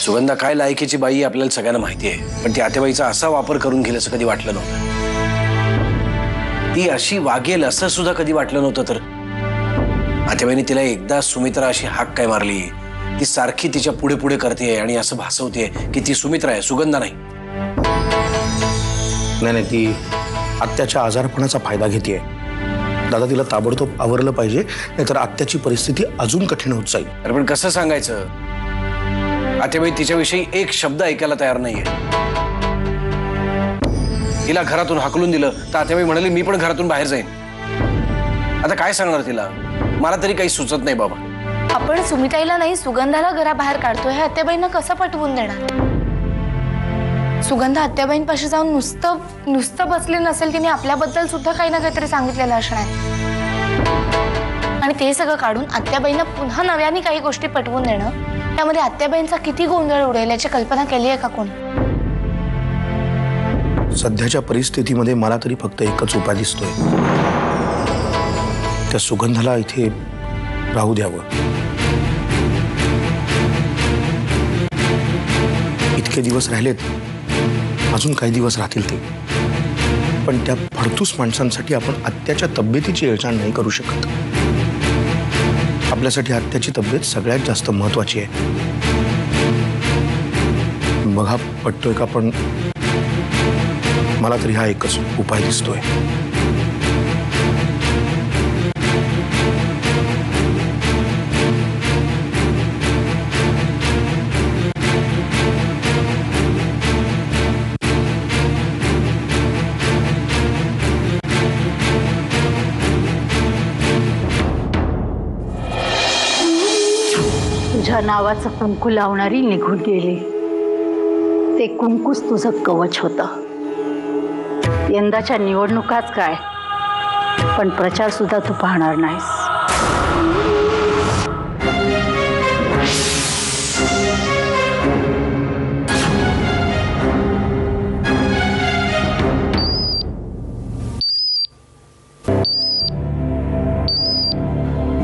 सुगंधा काय लायकीची बाई आपल्याला सगळ्यांना माहिती आहे, पण ती आत्याबाईचा असा वापर करून घेईल असं कधी वाटलं नव्हतं. ती अशी वागेल असं सुद्धा कधी वाटलं नव्हतं. तर आत्याबाईने तिला एकदा सुमित्रा अशी हाक काय मारली, ती सारखी तिच्या पुढे पुढे करते आणि असं भासवते की ती सुमित्रा आहे, सुगंधा नाही. नाही, ती आत्याच्या आजारपणाचा फायदा घेते. दादा, तिला ताबडतोब आवरलं पाहिजे, नाहीतर आत्याची परिस्थिती अजून कठीण होत जाईल. अरे पण कसं सांगायचं, आत्याबाई तिच्याविषयी एक शब्द ऐकायला तयार नाहीये. तिला घरातून हाकलून दिलं तर आत्याबाई म्हणाली मी पण घरातून बाहेर जाईन. आता काय सांगणार तिला, मला तरी काही सुचत नाही बाबा. आपण सुमिताईला नाही सुगंधाला घराबाहेर काढतोय, हे आत्याबाईंना कसं पटवून देणार? सुगंधा आत्याबाईंपाशी जाऊन नुसतं बसली नसेल, तिने आपल्याबद्दल सुद्धा काही ना काहीतरी सांगितलेलं असणार. आणि ते सगळं काढून आत्याबाईंना पुन्हा नव्याने काही गोष्टी पटवून देणं, त्यामध्ये आत्याबाईंचा किती गोंधळ उडेल याची कल्पना केली आहे का कोण? सध्याच्या परिस्थितीमध्ये मला तरी फक्त एकच उपाय दिसतोय, त्या सुगंधाला इथे राहू द्यावं. इतके दिवस राहिलेत, अजून काही दिवस राहतील ते, पण त्या फडतूस माणसांसाठी आपण आत्याच्या तब्येतीची हेळसांड नाही करू शकत. आपल्यासाठी आत्याची तब्येत सगळ्यात जास्त महत्वाची आहे. बघा पटतोय का, पण मला तरी हा एकच उपाय दिसतोय. तुझ्या नावाचं कुंकू लावणारी निघून गेली. ते कुंकूच तुझं कवच होतं. यंदाच्या निवडणुकाच काय, पण प्रचार सुद्धा तू पाहणार नाहीस.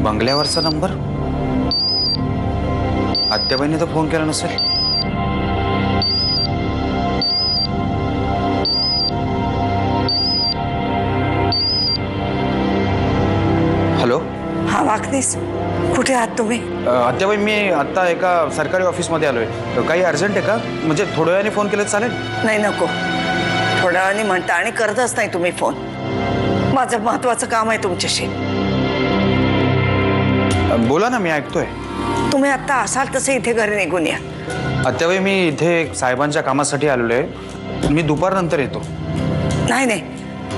बंगल्यावरचा नंबर, आत्याबाईंनी तर फोन केला नसेल. हॅलो. हा वाकनीस, कुठे आहात तुम्ही? आत्याबाई, मी आता एका सरकारी ऑफिसमध्ये आलोय. काही अर्जंट आहे का? म्हणजे थोड्या वेळाने फोन केलं चालेल? नाही, नको. थोड्या वेळाने म्हणता आणि करतच नाही तुम्ही फोन. माझं महत्वाचं काम आहे तुमच्याशी. बोला ना, मी ऐकतोय. तुम्ही आता असाल तसे इथे घरी निघून या. आत्याबाई, मी इथे साहेबांच्या कामासाठी आलेलो आहे. मी दुपारनंतर येतो. नाही नाही,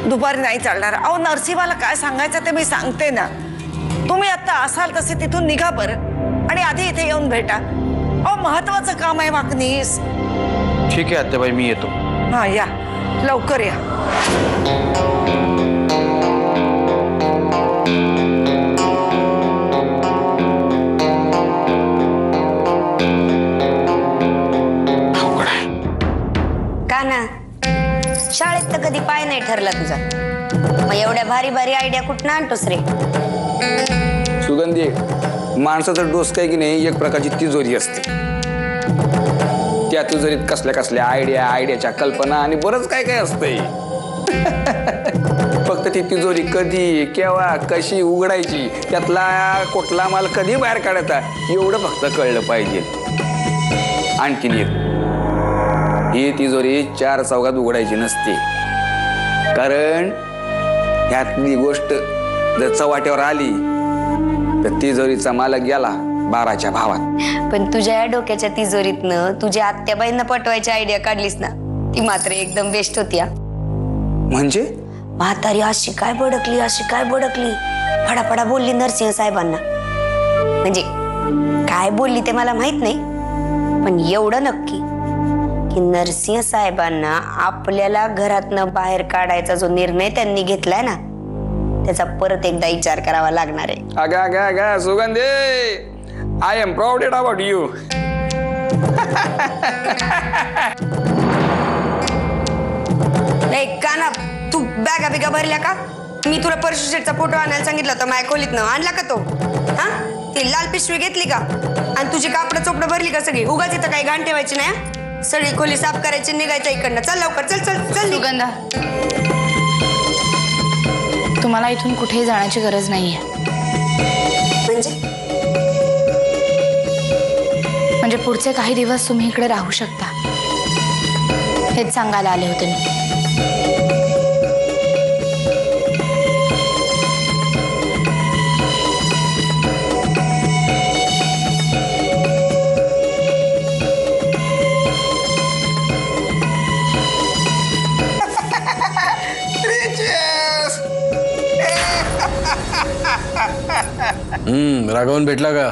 दुपारी नाही चालणार. अहो, नरसिंहाला काय सांगायचं ते मी सांगते ना. तुम्ही आता असाल तसे तिथून निघा बरं, आणि आधी इथे येऊन भेटा. अहो, महत्वाचं काम आहे वाकनीस. ठीक आहे आत्याबाई, मी येतो. हा, या लवकर या. शाळेत तर कधी पाय नाही ठरला तुझा, मग एवढ्या भारी भारी आयडिया कुठं आणतोस रे? सुगंधी, माणसाचं डोसं काय की नाही एक प्रकारची तिजोरी असते. त्या तिजोरीत कसल्या कसल्या आयडियाच्या कल्पना आणि बरंच काय काय असतंय. फक्त ती तिजोरी कधी, केव्हा, कशी उघडायची, त्यातला कुठला माल कधी बाहेर काढायचा, एवढं फक्त कळलं पाहिजे. आणखीन एक, ही तिजोरी 4 चौघात उघडायची नसते, कारण ह्यातली गोष्ट जर चव्हाट्यावर आली तर तिजोरीचा मालक गेला 12च्या भावात. पण तुझ्या या डोक्याच्या तिजोरीतनं तुझ्या आत्याबाईंना पटवायची आयडिया काढलीस ना, ती मात्र एकदम बेस्ट होती. म्हणजे म्हातारी अशी काय भडकली, फडाफडा बोलली नरसिंह साहेबांना. म्हणजे काय बोलली ते मला माहित नाही, पण एवढं नक्की की नरसिंह साहेबांना आपल्याला घरातनं बाहेर काढायचा जो निर्णय त्यांनी घेतलाय ना, त्याचा परत एकदा विचार करावा लागणार आहे. अगा सुगंधी, I am proud about you. नाही का ना, तू बॅगा बिगा भरल्या का? मी तुला परशुशेटचा फोटो आणायला सांगितलं होतं, माझ्या खोलीतनं आणला का तो? हा, ती लाल पिशवी घेतली का? आणि तुझी कापड चोपडं भरली का सगळी? उगाच इथं काही घाण ठेवायची नाही. सगळी खोली साफ करायची, निघायच्या इकडनं. चल लवकर, चल चल चल. सुगंधा, तुम्हाला इथून कुठेही जाण्याची गरज नाहीये. म्हणजे पुढचे काही दिवस तुम्ही इकडे राहू शकता, हेच सांगायला आले होते मी. राघवन भेटला का?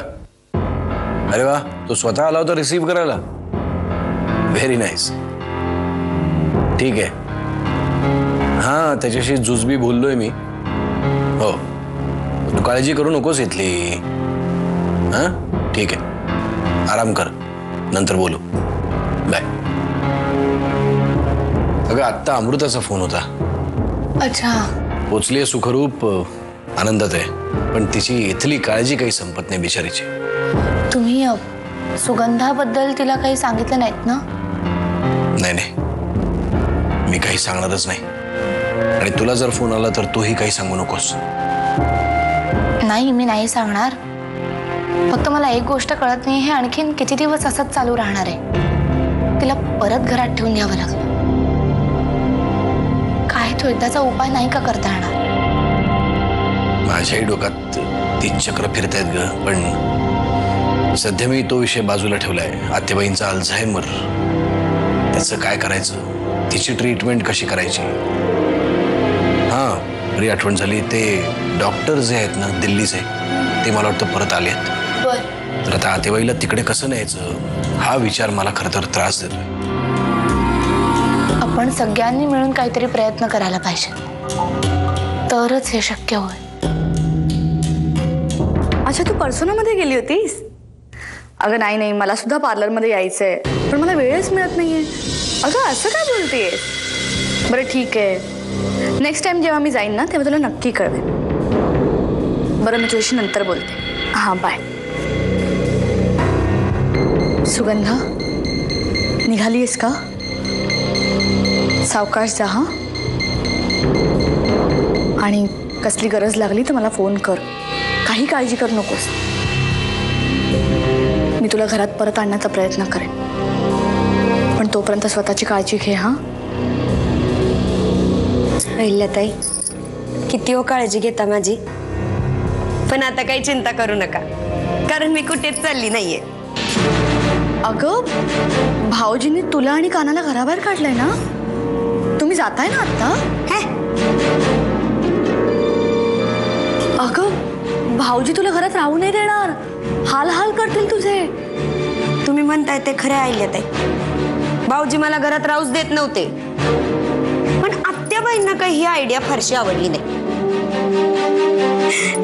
अरे वा, तो स्वतः आला होता रिसीव्ह करायला. Very nice. ठीक आहे. हा, त्याच्याशी जुजबी बोललोय मी. हो, तू काळजी करू नकोस इथली. हा, ठीक आहे. आराम कर, नंतर बोलू. बाय. अगं आत्ता अमृताचा फोन होता. अच्छा. पोचलीये सुखरूप, आनंदात आहे. पण तिची इथली काळजी काही संपत नाही बिचारीची. तुम्ही सुगंधाबद्दल तिला काही सांगितलं नाहीत ना? नाही नाही, मी काही सांगणारच नाही. आणि तुला जर फोन आला तर तूही काही सांगू नकोस. नाही, मी नाही सांगणार. फक्त मला एक गोष्ट कळत नाही, हे आणखीन किती दिवस असंच चालू राहणार आहे? तिला परत घरात ठेवून यावं लागलं. काय तो एकदाचा उपाय नाही का करता येणार? माझ्याही डोक्यात 3 चक्र फिरतायत ग. पण सध्या मी तो विषय बाजूला ठेवलाय. आत्याबाईंचा अल्झायमर, त्याचं काय करायचं, तिची ट्रीटमेंट कशी करायची. हा, बरी आठवण झाली. ते डॉक्टर जे आहेत ना दिल्लीचे, ते मला वाटतं परत आले आहेत. तर आता आत्याबाईला तिकडे कसं न्यायचं हा विचार मला खरं तर त्रास देतोय. आपण सगळ्यांनी मिळून काहीतरी प्रयत्न करायला पाहिजे, तरच हे शक्य होईल. अच्छा, तू पर्सोनामध्ये गेली होतीस? अगं नाही नाही, मला सुद्धा पार्लरमध्ये यायचंय, पण मला वेळच मिळत नाहीये. अगं असं काय बोलतेय? बरं ठीक आहे, नेक्स्ट टाइम जेव्हा मी जाईन ना तेव्हा तुला नक्की कळवेन. बरं, मी तुझ्याशी नंतर बोलते. हां, बाय. सुगंधा, निघालीयस का? सावकाश जा हां. आणि कसली गरज लागली तर मला फोन कर. काही काळजी करू नकोस. मी तुला घरात परत आणण्याचा प्रयत्न करेन, पण तोपर्यंत स्वतःची काळजी घे हां. ताई, किती हो काळजी घेता माझी. पण आता काही चिंता करू नका, कारण मी कुठेच चालली नाहीये. अगं, भाऊजींनी तुला आणि कानाला घराबाहेर काढलंय ना? तुम्ही जाताय ना आता? अगं, भाऊजी तुला घरात राहू नाही देणार, हाल हाल करतील तुझे. तुम्ही म्हणताय ते खरे आईल्यात आहे. भाऊजी मला घरात राहूच देत नव्हते, पण आत्याबाईंना काही ही आयडिया फारशी आवडली नाही.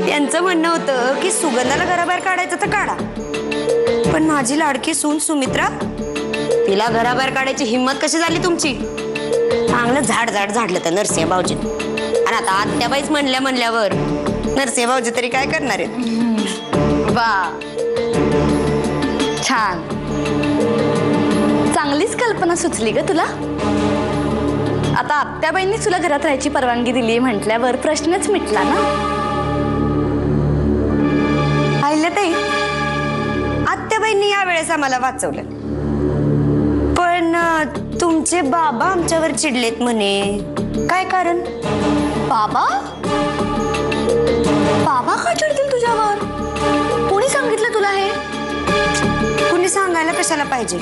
त्यांचं म्हणणं होतं की सुगंधाला घराबाहेर काढायचं तर काढा, पण माझी लाडकी सून सुमित्रा, तिला घराबाहेर काढायची हिंमत कशी झाली तुमची? चांगलं झाड झाडलं तर नरसिंह भाऊजी. आणि आता आत्याबाईच म्हणल्यावर नरसिंह भाऊजी तरी काय करणार आहेत? वा, छान, चांगलीच कल्पना सुचली ग तुला. आता आत्याबाईंनी तुला घरात राहायची परवानगी दिली म्हटल्यावर प्रश्नच मिटला ना. अहिल्याताई, आत्याबाईंनी यावेळेस आम्हाला वाचवलं, पण तुमचे बाबा आमच्यावर चिडलेत म्हणे. काय कारण? बाबा बाबा का चिडतील तुझ्यावर? कोणी सांगितलं तुला हे? कुणी सांगायला कशाला पाहिजे?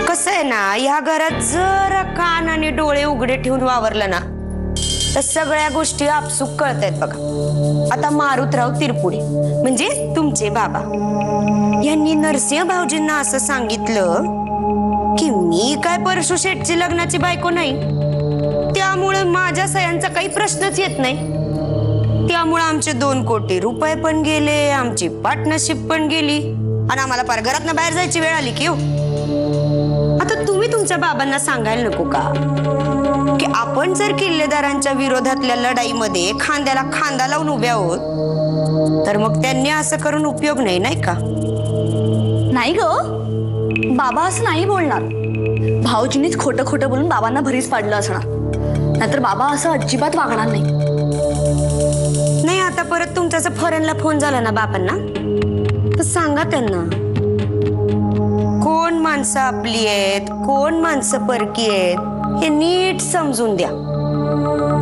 कसं आहे ना, ह्या घरात जरा कान आणि डोळे उघडे ठेवून वावरलं ना तर सगळ्या गोष्टी आपसूक कळतायत बघा. आता मारुतराव तिरपुडे म्हणजे तुमचे बाबा यांनी नरसिंह भाऊजींना असं सांगितलं की मी काय परशु शेठची लग्नाची बायको नाही, त्यामुळे माझ्या सयांचा काही प्रश्नच येत नाही. त्यामुळे आमचे 2 कोटी रुपये पण गेले, आमची पार्टनरशिप पण गेली, आणि आम्हाला पार घरातनं बाहेर जायची वेळ आली की हो. आता तुम्ही तुमच्या बाबांना सांगायला नको का की आपण जर किल्लेदारांच्या विरोधातल्या लढाईमध्ये खांद्याला खांदा लावून उभे आहोत, तर मग त्यांनी असं करून उपयोग नाही, नाही का? नाही ग, बाबा असं नाही बोलणार. भाऊजींनीच खोटं खोटं बोलून बाबांना भरीच पाडलं असणार, नाहीतर बाबा असं अजिबात वागणार नाही. नाही आता परत तुमचा जर फॉरेनला फोन झाला ना बाबांना तर सांगा त्यांना कोण माणसं आपली आहेत कोण माणसं परकी आहेत हे नीट समजून द्या.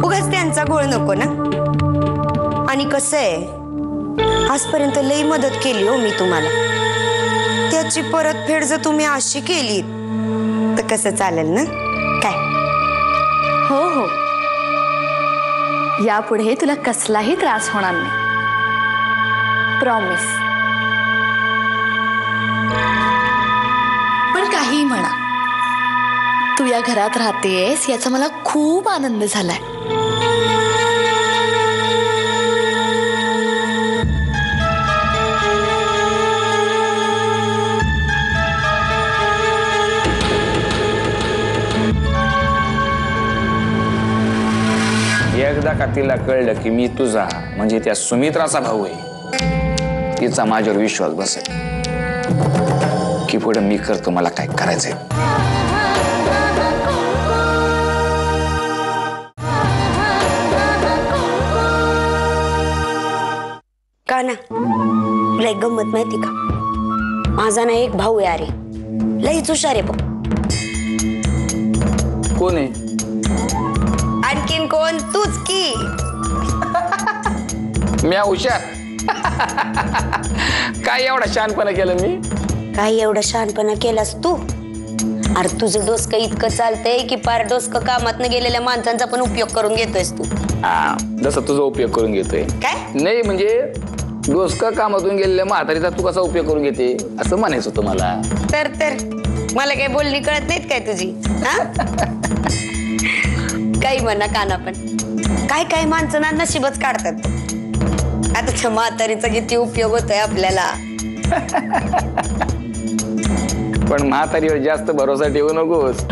उगाच त्यांचा गोळ नको ना. आणि कसं आहे आजपर्यंत लई मदत केली हो मी तुम्हाला, त्याची परतफेड जर तुम्ही अशी केली तर कसं चालेल ना काय? हो हो, यापुढे तुला कसलाही त्रास होणार नाही, प्रॉमिस. पण काही म्हणा, तू या घरात राहतेस याचा मला खूप आनंद झालाय. एकदा का तिला कळलं की मी तुझा म्हणजे त्या सुमित्राचा भाऊ आहे, तिचा माझ्यावर विश्वास बसेल की पुढे मी करतो मला काय करायचंय. का ना तुला एक गंमत माहिती का? माझा ना एक भाऊ आहे अरे, लईच हुशार आहे बघ. कोण आहे? आणखीन कोण? तूच की. मी हुशार? काय एवढा शहाणपणा केलं मी? काय एवढा शहाणपणा केलास तू? अरे तुझं डोसकं इतकं चालतंय की पार डोसकं कामातनं गेलेल्या माणसांचा पण उपयोग करून घेतोयस तू. जसं तुझा उपयोग करून घेतोय. काय नाही म्हणजे डोसकं कामातून गेलेल्या म्हातारीचा तू कसा उपयोग करून घेते असं म्हणायचं होतं मला. तर मला काही बोलणी कळत नाहीत काय तुझी? काही म्हणा काना, पण काय काय माणसं ना नशीबच काढतात. आता त्या म्हातारीचा किती उपयोग होतोय आपल्याला. पण म्हातारीवर जास्त भरोसा ठेवू नकोस.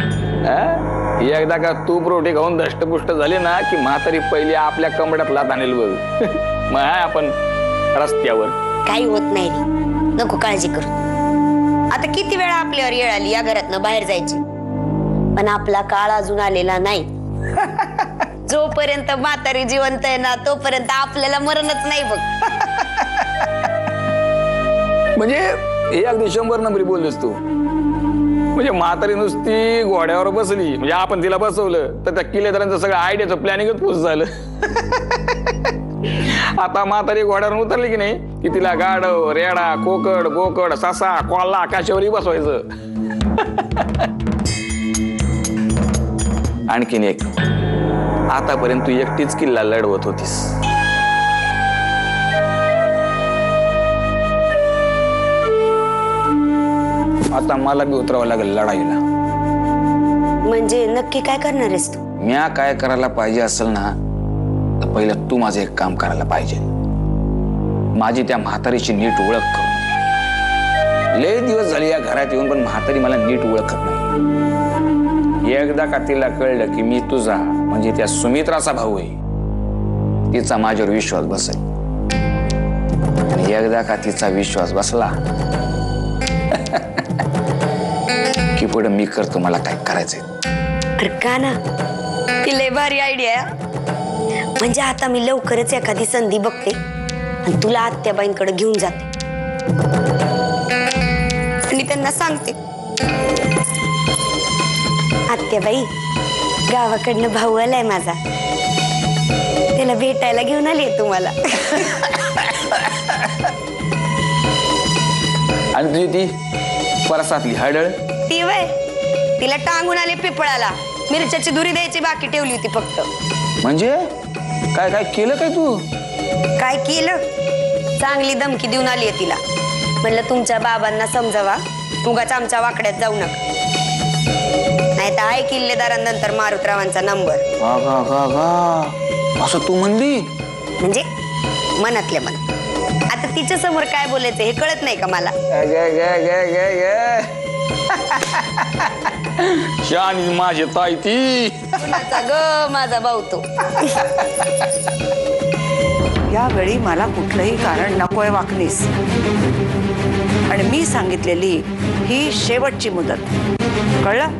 एकदा का तूप रोटी खाऊन दष्टपुष्ट झाले ना की म्हातारी पहिली आपल्या कमड्यात लात आणेल बघ. मग आपण रस्त्यावर. काही होत नाही रे, नको काळजी करू. आता किती वेळा आपल्यावर येळ आली या घरातनं बाहेर जायची, पण आपला काळ अजून आलेला नाही. जोपर्यंत म्हातारी जिवंत आहे ना तोपर्यंत आपल्याला मरणच नाही बघ. म्हणजे हे अगदी 100 नंबरी बोललीस तू. म्हणजे म्हातारी नुसती घोड्यावर बसली म्हणजे आपण तिला बसवलं तर त्या किल्लेदारांचं सगळं आयडियाचं प्लॅनिंगच पूस झालं. आता म्हातारी घोड्यावर उतरली की नाही की तिला गाढव, रेडा, कोकड, बोकड, ससा, कोल्हा आकाशावरही बसवायचं. आणखीन एक, आतापर्यंत तू एकटीच किल्ला लढवत होतीस. आता मला बी उतरावं लागेल लढाईला. म्हणजे नक्की काय करणार आहेस तू? म्या काय करायला पाहिजे असेल ना तर पहिलं तू माझं एक काम करायला पाहिजे. माझी त्या म्हातारीची नीट ओळख करून. लय दिवस झाले या घरात येऊन पण म्हातारी मला नीट ओळखत नाही. एकदा का तिला कळलं की मी तुझा म्हणजे त्या सुमित्राचा भाऊ आहे, तिचा माझ्यावर विश्वास बसेल. आणि एकदा का तिचा विश्वास बसला की पुढे मी करतो मला काय करायचंय. अरे का ना, ती लय भारी आयडिया. म्हणजे आता मी लवकरच एखादी संधी बघते आणि तुला आत्याबाईंकडे घेऊन जाते आणि त्यांना सांगते, आत्याबाई गावाकडनं भाऊ आलाय माझा, त्याला भेटायला घेऊन आली तुम्हाला. आणि तुझी ती परसातली हडळ ती वय तिला टांगून आले पिपळाला, मिरच्याची धुरी द्यायची बाकी ठेवली होती फक्त. म्हणजे काय काय केलं काय तू? काय केलं? चांगली धमकी देऊन आली आहे तिला. म्हणलं तुमच्या बाबांना समजावा, उगाच आमच्या वाकड्यात जाऊ नका, नाही तर आहे किल्लेदारांनंतर मारुतरावांचा नंबर. असं तू म्हणली? म्हणजे मनातल्या मनात. आता तिच्या समोर काय बोलायचं हे कळत नाही का मला? शानी माझी ताई ती. ग माझा भाऊ तो. यावेळी मला कुठलंही कारण नकोय वाकनीस. आणि मी सांगितलेली ही शेवटची मुदत, कळलं?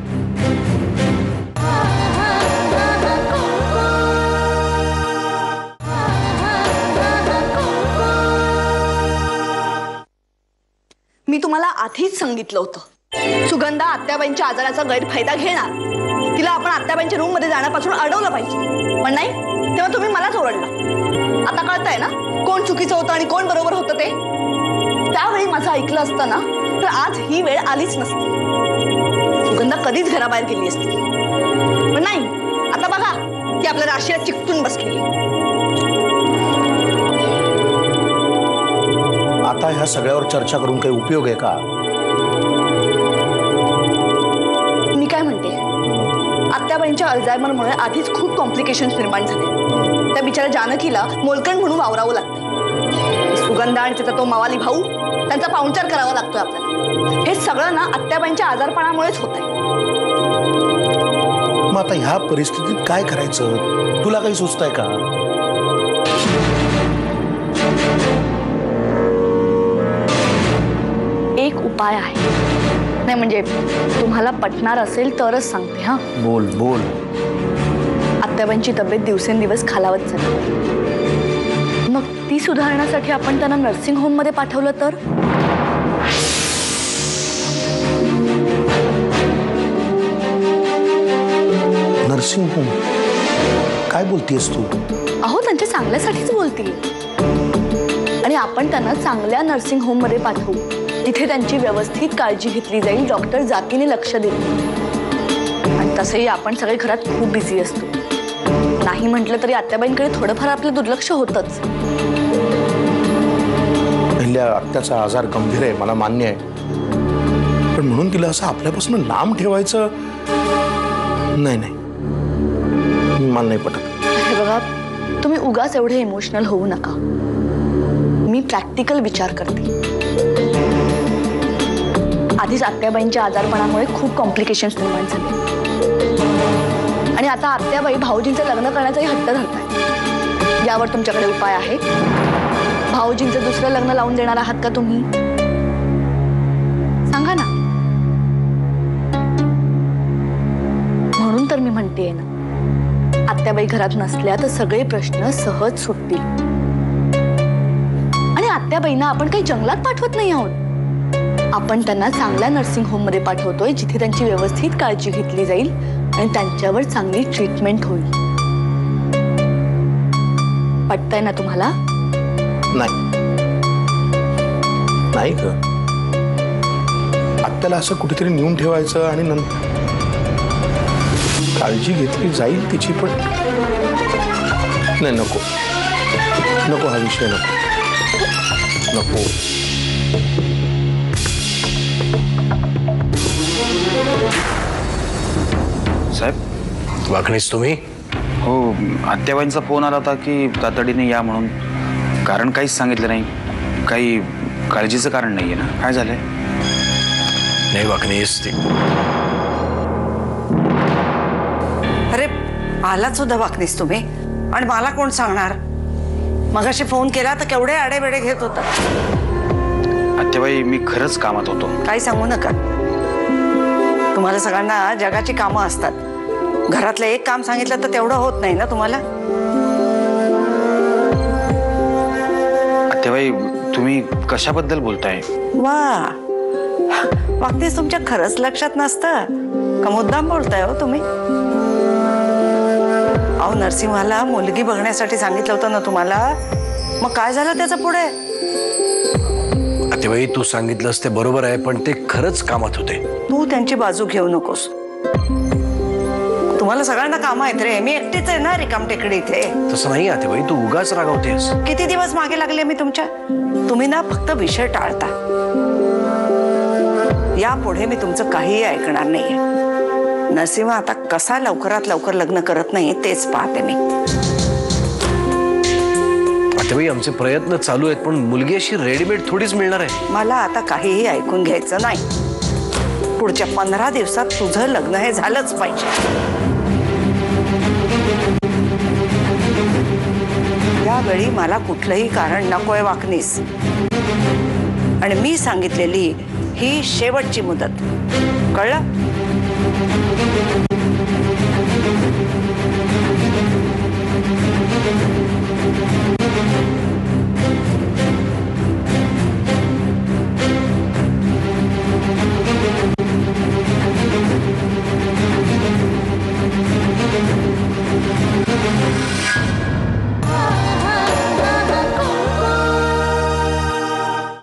मी तुम्हाला आधीच सांगितलं होतं, सुगंधा आत्याबाईंच्या आजाराचा गैरफायदा घेणार. तिला आपण आत्याबाईंच्या रूम मध्ये जाण्यापासून अडवलं पाहिजे, पण नाही, तेव्हा तुम्ही मलाच ओरडला. आता कळतंय ना कोण चुकीचं होतं आणि कोण बरोबर होतं ते. त्यावेळी माझं ऐकलं असतं ना तर आज ही वेळ आलीच नसती. सुगंधा कधीच घराबाहेर गेली असती, पण नाही. आता बघा ती आपल्या राशीला चिकटून बसली. आता ह्या सगळ्यावर चर्चा करून काही उपयोग आहे का? मी काय म्हणते, आत्याबाईंच्या अल्झायमरमुळे आधीच खूप कॉम्प्लिकेशन्स निर्माण झाले. त्या बिचाऱ्या जानकीला मोलकण म्हणून वावरावं लागतं. सुगंधा आणि तिचा तो मावाली भाऊ, त्यांचा पाहुणचार करावा लागतोय आपल्याला. हे सगळं ना आत्याबाईंच्या आजारपणामुळेच होत आहे. मग आता ह्या परिस्थितीत काय करायचं, तुला काही सुचतंय का? एक उपाय आहे. नाही म्हणजे तुम्हाला पटणार असेल तरच सांगते. हा, बोल बोल. आत्याबाईंची तब्येत दिवसेंदिवस खालावत चालली. मग ती सुधारण्यासाठी आपण त्यांना नर्सिंग होम मध्ये पाठवलं तर? Nursing home? काय बोलतेस तू? अहो, त्यांच्या चांगल्यासाठीच बोलतीये. आणि आपण त्यांना चांगल्या नर्सिंग होम मध्ये पाठवू, तिथे त्यांची व्यवस्थित काळजी घेतली जाईल. डॉक्टर जातीने लक्ष देतील. आणि तसंही आपण सगळे घरात खूप बिझी असतो. नाही म्हटलं तरी आत्याबाईंकडे थोडंफार आपलं दुर्लक्ष होतच. पहिल्या आत्याचा आजार गंभीर आहे, मला मान्य आहे, पण म्हणून तिला असं आपल्यापासून लांब ठेवायचं नाही. नाही, मला नाही पटत. हे बघा, तुम्ही उगाच एवढे इमोशनल होऊ नका. मी प्रॅक्टिकल विचार करते. आधीच आत्याबाईंच्या आजारपणामुळे खूप कॉम्प्लिकेशन्स निर्माण झाले. आणि आता आत्याबाई भाऊजींचं लग्न करण्याचाही हट्ट धरताय. यावर तुमच्याकडे उपाय आहे? भाऊजींचं दुसरं लग्न लावून देणार आहात का तुम्ही? सांगा ना. म्हणून तर मी म्हणतेय ना, आत्याबाई घरात नसल्या तर सगळे प्रश्न सहज सुटतील. आणि आत्याबाईंना आपण काही जंगलात पाठवत नाही आहोत. आपण त्यांना चांगल्या नर्सिंग होम मध्ये पाठवतोय, जिथे त्यांची व्यवस्थित काळजी घेतली जाईल आणि त्यांच्यावर चांगली ट्रीटमेंट होईल. पटतंय ना तुम्हाला? नाही नाही ग. आत्याला असं कुठेतरी नेऊन ठेवायचं आणि नंतर काळजी घेतली जाईल तिची, पण नाही, नको नको, हा विषय नको नको. साहेब, वाकणीस तुम्ही? हो, आत्याबाईंचा फोन आला होता की तातडीने या म्हणून. कारण काहीच सांगितलं नाही. काही काळजीचं कारण नाहीये ना? काय झालंय? नाही वाकणीस, ती अरे आलात सुद्धा वाकनीस तुम्ही, आणि मला कोण सांगणार? मगाशी फोन केला तर केवढे आडेवेडे घेत होता. आत्याबाई, मी खरंच कामात होतो. काही सांगू नका. तुम्हाला सगळ्यांना जगाची कामं असतात. घरातलं एक काम सांगितलं तर तेवढं होत नाही ना तुम्हाला? आत्याबाई, तुम्ही कशाबद्दल बोलताय? वा, वाकनीस, तुमच्या खरंच लक्षात नसतं का मुद्दाम बोलताय हो तुम्ही? अहो, नरसिंहाला मुलगी बघण्यासाठी सांगितलं होतं ना तुम्हाला. मग काय झालं त्याचं पुढे? आत्याबाई, तू सांगितलंस ते बरोबर आहे, पण ते खरंच कामात होते. तू त्यांची बाजू घेऊ नकोस. तुम्हाला सगळ्यांना कामं आहेत रे. मी एकटीच आहे ना रिकाम टेकडी इथे. तसं नाही आत्याबाई, तू उगाच रागावतेस. किती दिवस मागे लागले मी तुमच्या? तुम्ही ना फक्त विषय टाळता. यापुढे मी तुमचं काहीही ऐकणार नाहीये. नरसिंह आता कसा लवकरात लवकर लग्न करत नाही तेच पाहते मी. आत्याबाई, आमचे प्रयत्न चालू आहेत, पण मुलगी अशी रेडीमेड थोडीच मिळणार आहे. मला आता काहीही ऐकून घ्यायचं नाही. पुढच्या 15 दिवसात तुझं लग्न हे झालंच पाहिजे. या यावेळी मला कुठलंही कारण नकोय वाकनीस. आणि मी सांगितलेली ही शेवटची मुदत, कळलं?